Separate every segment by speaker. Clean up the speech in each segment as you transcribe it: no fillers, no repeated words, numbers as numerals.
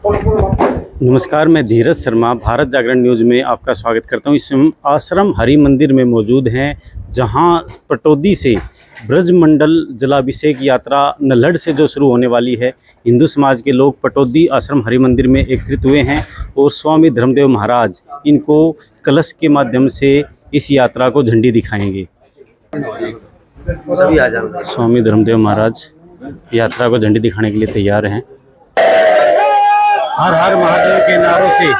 Speaker 1: नमस्कार, मैं धीरज शर्मा भारत जागरण न्यूज़ में आपका स्वागत करता हूं। इस आश्रम हरि मंदिर में मौजूद हैं, जहां पटौदी से ब्रजमंडल जलाभिषेक यात्रा नल्हड़ से जो शुरू होने वाली है। हिंदू समाज के लोग पटौदी आश्रम हरि मंदिर में एकत्रित हुए हैं और स्वामी धर्मदेव महाराज इनको कलश के माध्यम से इस यात्रा को झंडी दिखाएंगे। स्वामी धर्मदेव महाराज यात्रा को झंडी दिखाने के लिए तैयार हैं। हर हर महादेव के नारों से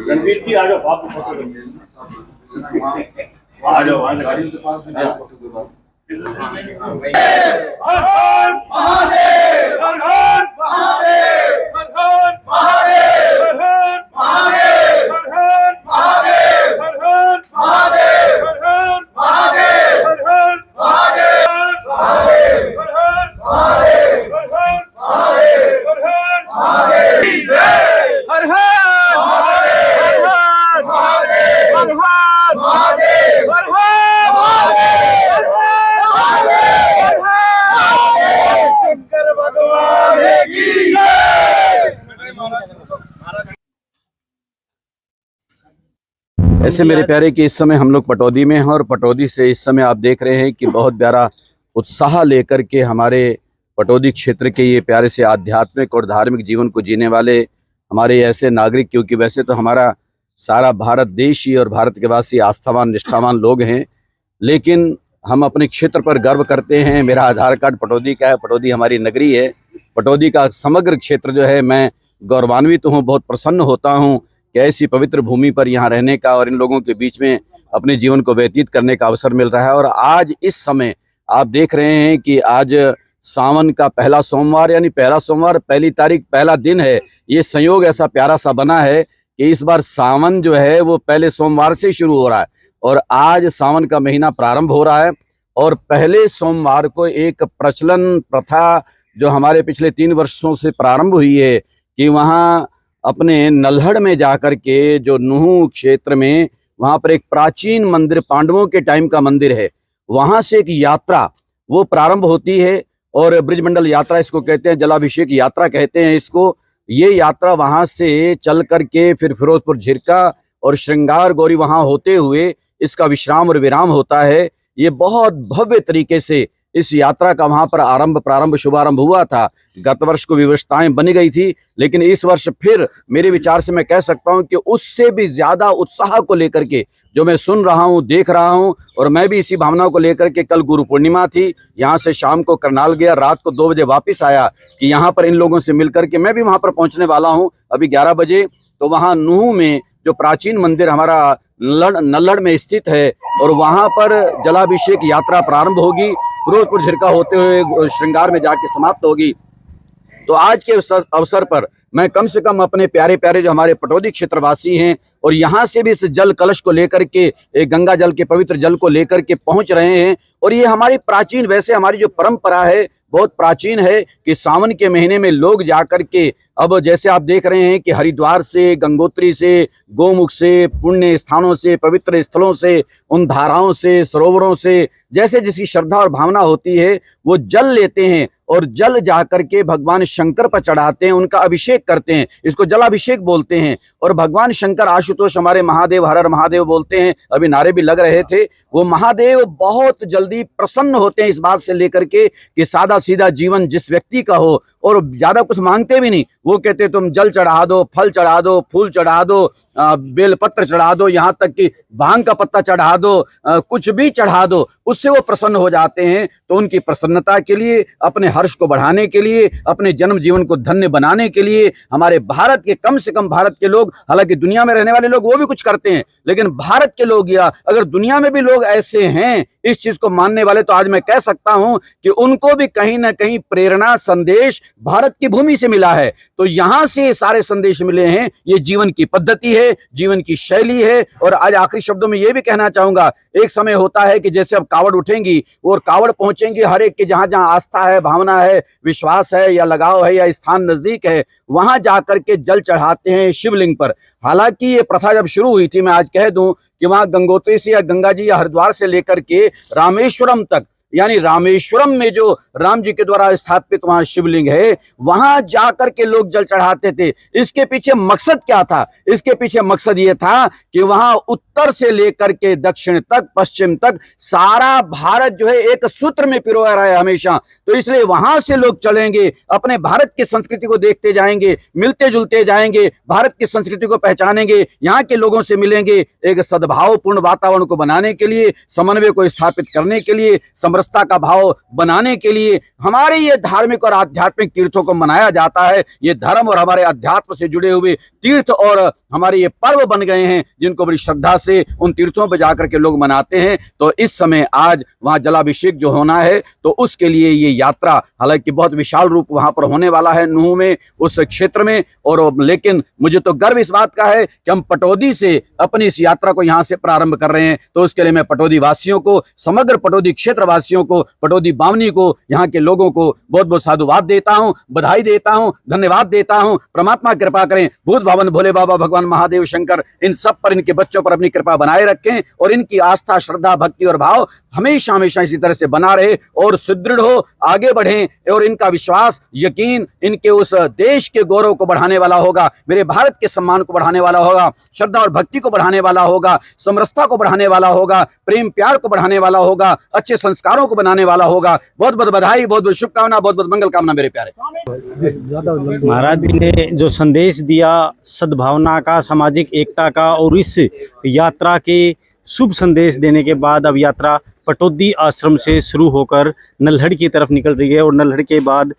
Speaker 2: रणवीर जी आ जाओ, आप फोटो आ जाओ। हर हर महादेव, हर हर महादेव, हर हर महादेव, हर हर महादेव, हर हर महादेव, हर हर महादेव, हर हर महादेव, हर हर महादेव, हर हर महादेव, हर हर महादेव, हर हर महादेव, हर हर
Speaker 3: ऐसे मेरे प्यारे कि इस समय हम लोग पटौदी में हैं और पटौदी से इस समय आप देख रहे हैं कि बहुत प्यारा उत्साह लेकर के हमारे पटौदी क्षेत्र के ये प्यारे से आध्यात्मिक और धार्मिक जीवन को जीने वाले हमारे ऐसे नागरिक, क्योंकि वैसे तो हमारा सारा भारत देश ही और भारत के वासी आस्थावान निष्ठावान लोग हैं, लेकिन हम अपने क्षेत्र पर गर्व करते हैं। मेरा आधार कार्ड पटौदी का है, पटौदी हमारी नगरी है। पटौदी का समग्र क्षेत्र जो है, मैं गौरवान्वित हूँ, बहुत प्रसन्न होता हूँ कि ऐसी पवित्र भूमि पर यहाँ रहने का और इन लोगों के बीच में अपने जीवन को व्यतीत करने का अवसर मिल रहा है। और आज इस समय आप देख रहे हैं कि आज सावन का पहला सोमवार, यानी पहला सोमवार, पहली तारीख, पहला दिन है। ये संयोग ऐसा प्यारा सा बना है कि इस बार सावन जो है वो पहले सोमवार से शुरू हो रहा है और आज सावन का महीना प्रारंभ हो रहा है। और पहले सोमवार को एक प्रचलन प्रथा जो हमारे पिछले 3 वर्षों से प्रारंभ हुई है कि वहाँ अपने नल्हड़ में जाकर के जो नूह क्षेत्र में वहाँ पर एक प्राचीन मंदिर, पांडवों के टाइम का मंदिर है, वहाँ से एक यात्रा वो प्रारंभ होती है और ब्रजमंडल यात्रा इसको कहते हैं, जलाभिषेक यात्रा कहते हैं इसको। ये यात्रा वहाँ से चल करके फिर फिरोजपुर झिरका और श्रृंगार गौरी वहाँ होते हुए इसका विश्राम और विराम होता है। ये बहुत भव्य तरीके से इस यात्रा का वहाँ पर प्रारंभ शुभारंभ हुआ था। गत वर्ष को व्यवस्थाएं बनी गई थी, लेकिन इस वर्ष फिर मेरे विचार से मैं कह सकता हूँ कि उससे भी ज्यादा उत्साह को लेकर के जो मैं सुन रहा हूँ, देख रहा हूँ, और मैं भी इसी भावना को लेकर के, कल गुरु पूर्णिमा थी, यहाँ से शाम को करनाल गया, रात को 2 बजे वापस आया कि यहाँ पर इन लोगों से मिल करके मैं भी वहाँ पर पहुँचने वाला हूँ अभी 11 बजे। तो वहाँ नूह में जो प्राचीन मंदिर हमारा नल्हड़ में स्थित है और वहाँ पर जलाभिषेक यात्रा प्रारंभ होगी, फिरोजपुर झिरका होते हुए श्रृंगार में जाके समाप्त होगी। तो आज के अवसर पर मैं कम से कम अपने प्यारे प्यारे जो हमारे पटौदी क्षेत्रवासी हैं और यहाँ से भी इस जल कलश को लेकर के, गंगा जल के पवित्र जल को लेकर के पहुँच रहे हैं। और ये हमारी प्राचीन, वैसे हमारी जो परंपरा है बहुत प्राचीन है कि सावन के महीने में लोग जाकर के, अब जैसे आप देख रहे हैं कि हरिद्वार से, गंगोत्री से, गोमुख से, पुण्य स्थानों से, पवित्र स्थलों से, उन धाराओं से, सरोवरों से, जैसे जिसकी श्रद्धा और भावना होती है वो जल लेते हैं और जल जाकर के भगवान शंकर पर चढ़ाते हैं, उनका अभिषेक करते हैं। इसको जलाभिषेक बोलते हैं। और भगवान शंकर, आशुतोष हमारे महादेव, हर हर महादेव बोलते हैं, अभी नारे भी लग रहे थे। वो महादेव बहुत जल्दी प्रसन्न होते हैं इस बात से लेकर के कि सादा सीधा जीवन जिस व्यक्ति का हो और ज्यादा कुछ मांगते भी नहीं। वो कहते तुम जल चढ़ा दो, फल चढ़ा दो, फूल चढ़ा दो, बेलपत्र चढ़ा दो, यहाँ तक कि भांग का पत्ता चढ़ा दो, कुछ भी चढ़ा दो, उससे वो प्रसन्न हो जाते हैं। तो उनकी प्रसन्नता के लिए, अपने हर्ष को बढ़ाने के लिए, अपने जन्म जीवन को धन्य बनाने के लिए हमारे भारत के, कम से कम भारत के लोग, हालांकि दुनिया में रहने वाले लोग वो भी कुछ करते हैं, लेकिन भारत के लोग या अगर दुनिया में भी लोग ऐसे हैं इस चीज को मानने वाले, तो आज मैं कह सकता हूं कि उनको भी कहीं ना कहीं प्रेरणा संदेश भारत की भूमि से मिला है। तो यहां से सारे संदेश मिले हैं। ये जीवन की पद्धति है, जीवन की शैली है। और आज आखिरी शब्दों में ये भी कहना चाहूंगा, एक समय होता है कि जैसे अब कावड़ उठेंगी और कावड़ पहुंचेंगी, हर एक के जहां जहां आस्था है, भावना है, विश्वास है या लगाव है या स्थान नजदीक है, वहां जाकर के जल चढ़ाते हैं शिवलिंग पर। हालांकि ये प्रथा जब शुरू हुई थी, मैं आज कह दूं कि वहां गंगोत्री से या गंगा जी या हरिद्वार से लेकर के रामेश्वरम तक, यानी रामेश्वरम में जो राम जी के द्वारा स्थापित वहां शिवलिंग है, वहां जाकर के लोग जल चढ़ाते थे। इसके पीछे मकसद क्या था? इसके पीछे मकसद ये था कि वहां उत्तर से लेकर के दक्षिण तक, पश्चिम तक सारा भारत जो है एक सूत्र में पिरोया रहा है हमेशा। तो इसलिए वहां से लोग चलेंगे, अपने भारत की संस्कृति को देखते जाएंगे, मिलते जुलते जाएंगे, भारत की संस्कृति को पहचानेंगे, यहाँ के लोगों से मिलेंगे, एक सद्भावपूर्ण वातावरण को बनाने के लिए, समन्वय को स्थापित करने के लिए, समरसता का भाव बनाने के लिए हमारे ये धार्मिक और आध्यात्मिक तीर्थों को मनाया जाता है। ये धर्म और हमारे अध्यात्म से जुड़े हुए तीर्थ और हमारे ये पर्व बन गए हैं, जिनको बड़ी श्रद्धा से उन तीर्थों पर जाकर के लोग मनाते हैं। तो इस समय आज वहां जलाभिषेक जो होना है, तो उसके लिए ये यात्रा, हालांकि बहुत विशाल रूप वहां पर होने वाला है नूह में, उस क्षेत्र में, और लेकिन मुझे तो गर्व इस बात का है कि हम पटौदी से अपनी इस यात्रा को यहां से प्रारंभ कर रहे हैं। तो उसके लिए मैं पटौदी वासियों को, समग्र पटौदी क्षेत्र वासियों को, पटौदी बावनी को, यहाँ के लोगों को बहुत बहुत साधुवाद देता हूं, बधाई देता हूं, धन्यवाद देता हूं। परमात्मा कृपा करें, भूत भावन भोले बाबा भगवान महादेव शंकर इन सब पर, इनके बच्चों पर अपनी कृपा बनाए रखें और इनकी आस्था, श्रद्धा, भक्ति और भाव हमेशा हमेशा इसी तरह से बना रहे और सुदृढ़ हो, आगे बढ़ें। और इनका विश्वास, यकीन इनके उस देश के गौरव को बढ़ाने वाला होगा, मेरे भारत के सम्मान को बढ़ाने वाला होगा, श्रद्धा और भक्ति को बढ़ाने वाला होगा, समरसता को बढ़ाने वाला होगा, प्रेम प्यार को बढ़ाने वाला होगा, अच्छे संस्कारों को बनाने वाला होगा। बहुत बहुत बधाई, बहुत बहुत शुभकामना, बहुत बहुत मंगल कामना मेरे प्यारे।
Speaker 1: महाराज जी ने जो संदेश दिया सद्भावना का, सामाजिक एकता का, और इस यात्रा के शुभ संदेश देने के बाद अब यात्रा पटौदी आश्रम से शुरू होकर नल्हड़ की तरफ निकल रही है और नल्हड़ के बाद